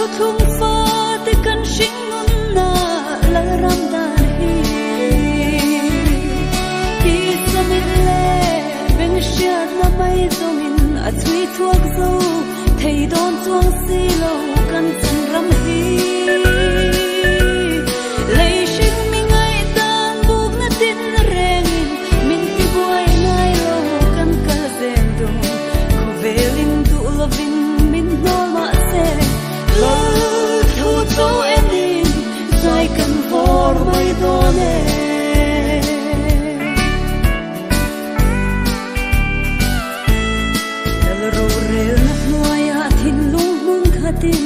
thu thung pha te kan sing nun na la ram da hi samit le beng shiat na mai zongin a chui thuak zo thei don chuang si lo kan chan ram hi lei shing mi ngai tan buk na tin rengin min ti buai nai lo kan ka zen do ko velin du lovin min no ma se lo thu to ending sai kan vor mai do ne el ro re na noya thin lung mung khatin